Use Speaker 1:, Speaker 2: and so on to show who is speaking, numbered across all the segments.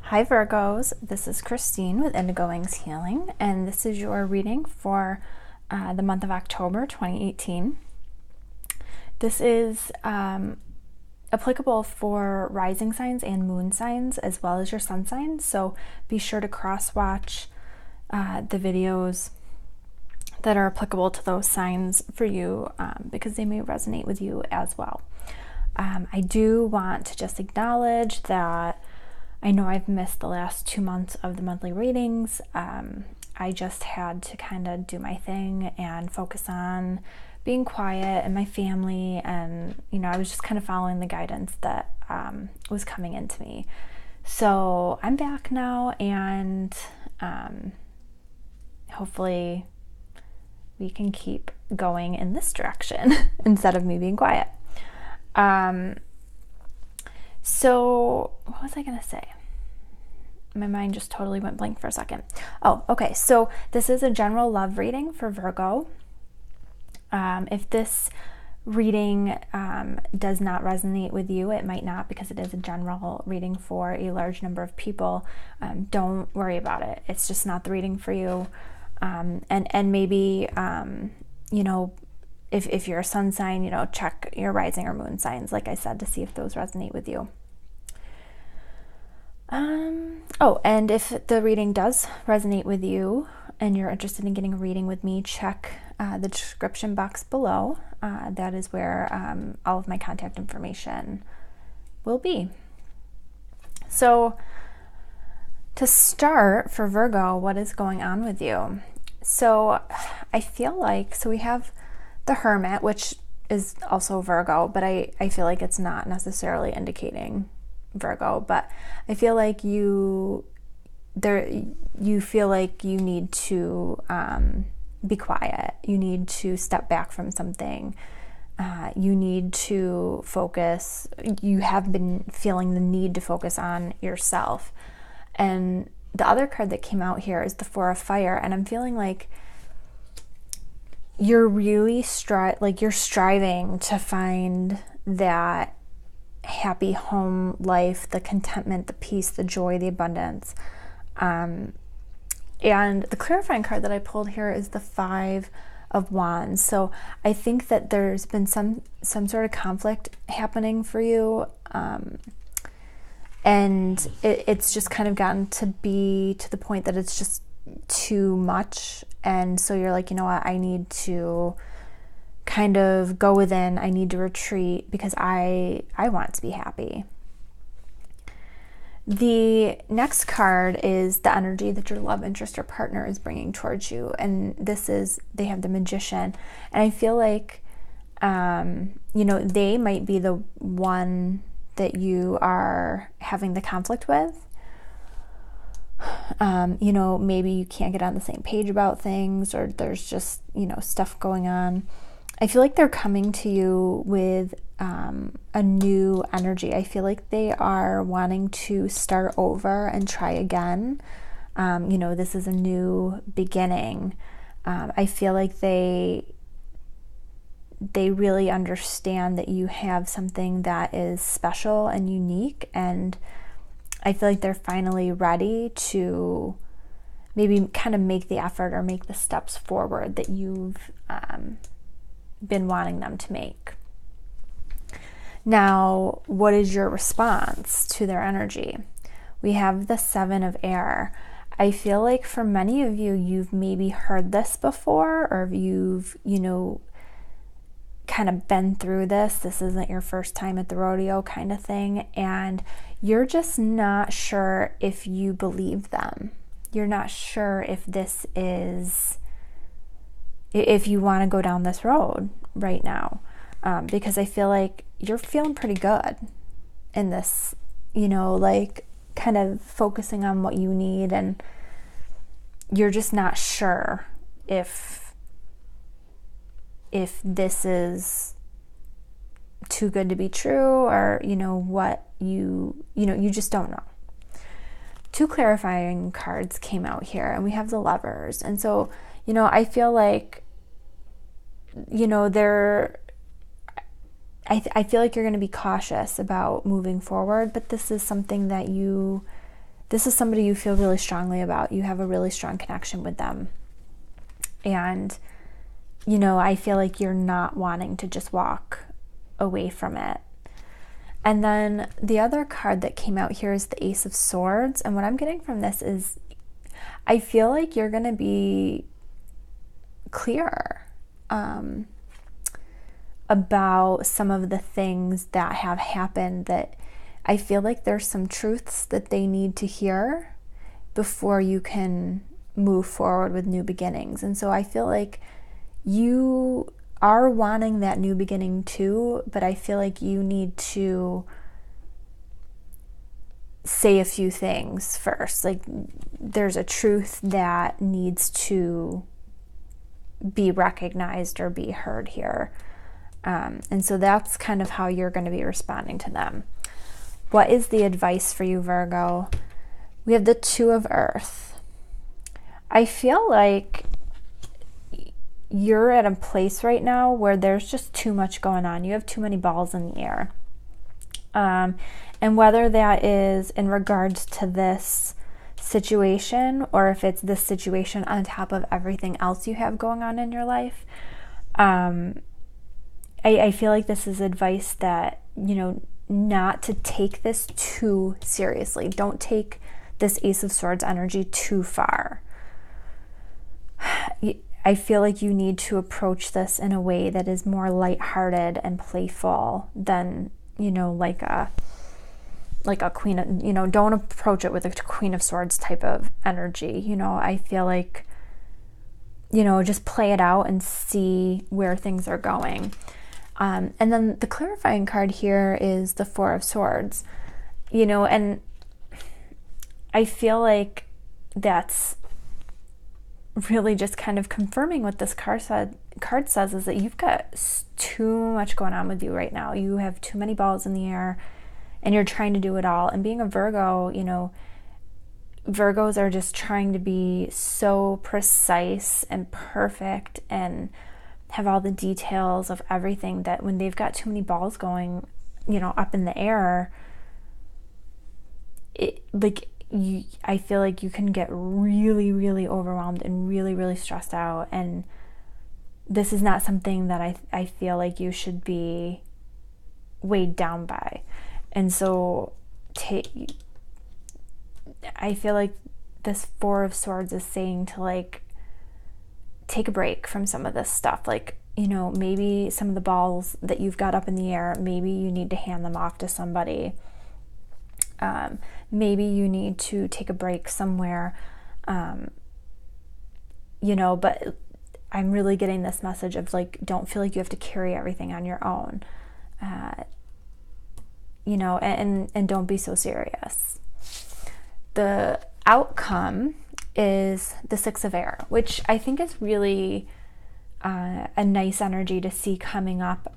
Speaker 1: Hi Virgos, this is Christine with Indigo Healing, and this is your reading for the month of October 2018. This is applicable for rising signs and moon signs as well as your sun signs, so be sure to cross-watch the videos that are applicable to those signs for you because they may resonate with you as well. I do want to just acknowledge that I know I've missed the last 2 months of the monthly readings. I just had to kind of do my thing and focus on being quiet and my family, and I was just kind of following the guidance that was coming into me. So I'm back now, and hopefully we can keep going in this direction instead of me being quiet. So what was I going to say? My mind just totally went blank for a second. Oh, okay. So this is a general love reading for Virgo. If this reading does not resonate with you, it might not, because it is a general reading for a large number of people. Don't worry about it. It's just not the reading for you. And maybe, if you're a sun sign, check your rising or moon signs, like I said, to see if those resonate with you. And if the reading does resonate with you and you're interested in getting a reading with me, check the description box below. That is where all of my contact information will be. So to start, for Virgo, what is going on with you? So I feel like, we have the Hermit, which is also Virgo, but I feel like it's not necessarily indicating Virgo, but I feel like you feel like you need to be quiet. You need to step back from something. You need to focus. You have been feeling the need to focus on yourself. And the other card that came out here is the Four of Fire, and I'm feeling like you're really you're striving to find that happy home life, the contentment, the peace, the joy, the abundance. And the clarifying card that I pulled here is the Five of Wands. So I think that there's been some sort of conflict happening for you, and it's just kind of gotten to be to the point that it's just too much. And so you're like, you know what, I need to kind of go within. I need to retreat because I want to be happy. The next card is the energy that your love interest or partner is bringing towards you, and they have the Magician, and I feel like they might be the one that you are having the conflict with. Maybe you can't get on the same page about things, or there's just stuff going on. I feel like they're coming to you with a new energy. I feel like they are wanting to start over and try again. This is a new beginning. I feel like they really understand that you have something that is special and unique, and I feel like they're finally ready to maybe kind of make the effort or make the steps forward that you've been wanting them to make. Now, what is your response to their energy? We have the Seven of Air. I feel like for many of you, you've maybe heard this before, or you've, kind of been through this. This isn't your first time at the rodeo kind of thing, and you're just not sure if you believe them. You're not sure if you want to go down this road right now, because I feel like you're feeling pretty good in this, kind of focusing on what you need, and you're just not sure if this is too good to be true, or what you just don't know. Two clarifying cards came out here, and we have the Lovers. And so I feel like I feel like you're going to be cautious about moving forward, but this is something that you this is somebody you feel really strongly about. You have a really strong connection with them. And, you know, I feel like you're not wanting to just walk away from it. And then the other card that came out here is the Ace of Swords. And what I'm getting from this is I feel like you're going to be clearer about some of the things that have happened, that I feel like there's some truths that they need to hear before you can move forward with new beginnings. And so I feel like you are wanting that new beginning too, but I feel like you need to say a few things first. Like there's a truth that needs to be recognized or be heard here. And so that's kind of how you're going to be responding to them. What is the advice for you, Virgo? We have the Two of Earth. I feel like you're at a place right now where there's just too much going on. You have too many balls in the air. And whether that is in regards to this situation or if it's this situation on top of everything else you have going on in your life, I feel like this is advice that, you know, not to take this too seriously. Don't take this Ace of Swords energy too far. I feel like you need to approach this in a way that is more lighthearted and playful than, you know, like a queen of, you know, don't approach it with a Queen of Swords type of energy. You know, I feel like, you know, just play it out and see where things are going. And then the clarifying card here is the Four of Swords, you know, and I feel like that's really just kind of confirming what this card says is that you've got too much going on with you right now. You have too many balls in the air and you're trying to do it all. And being a Virgo, you know, Virgos are just trying to be so precise and perfect and have all the details of everything, that when they've got too many balls going, you know, up in the air, I feel like you can get really, really overwhelmed and really, really stressed out. And this is not something that I feel like you should be weighed down by. And so I feel like this Four of Swords is saying to, like, take a break from some of this stuff. Like, you know, maybe some of the balls that you've got up in the air, maybe you need to hand them off to somebody. Maybe you need to take a break somewhere, you know, but I'm really getting this message of, like, don't feel like you have to carry everything on your own, you know, and don't be so serious. The outcome is the Six of Air, which I think is really a nice energy to see coming up,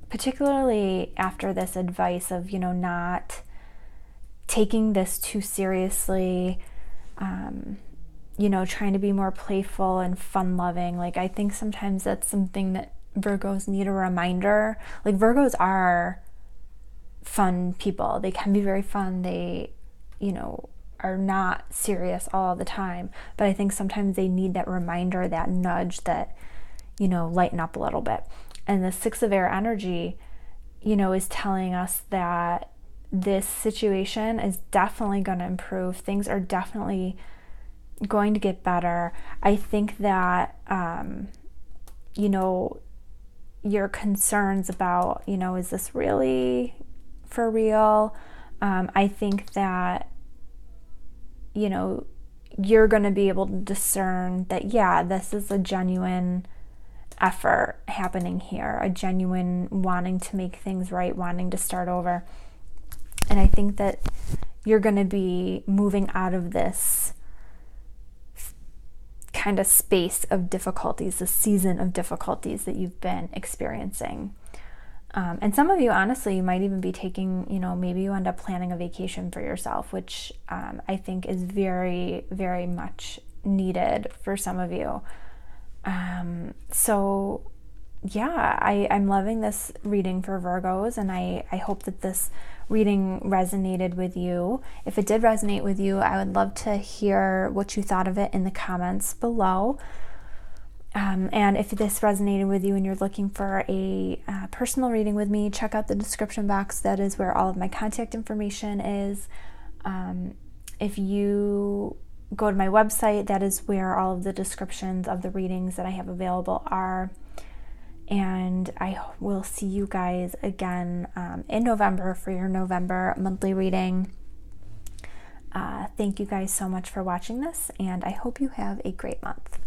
Speaker 1: particularly after this advice of, you know, not taking this too seriously, you know, trying to be more playful and fun-loving. Like, I think sometimes that's something that Virgos need a reminder. Like, Virgos are fun people. They can be very fun. They, you know, are not serious all the time, but I think sometimes they need that reminder, that nudge that, you know, lighten up a little bit. And the Six of Air energy, you know, is telling us that this situation is definitely going to improve. Things are definitely going to get better. I think that, you know, your concerns about, you know, is this really for real? I think that, you know, you're going to be able to discern that, yeah, this is a genuine effort happening here, a genuine wanting to make things right, wanting to start over. And I think that you're going to be moving out of this kind of space of difficulties, the season of difficulties that you've been experiencing. And some of you, honestly, you might even be taking, you know, maybe you end up planning a vacation for yourself, which I think is very, very much needed for some of you. So yeah, I'm loving this reading for Virgos, and I hope that this reading resonated with you. If it did resonate with you, I would love to hear what you thought of it in the comments below. And if this resonated with you and you're looking for a personal reading with me, check out the description box. That is where all of my contact information is. If you go to my website, that is where all of the descriptions of the readings that I have available are. And I will see you guys again in November for your November monthly reading. Thank you guys so much for watching this, and I hope you have a great month.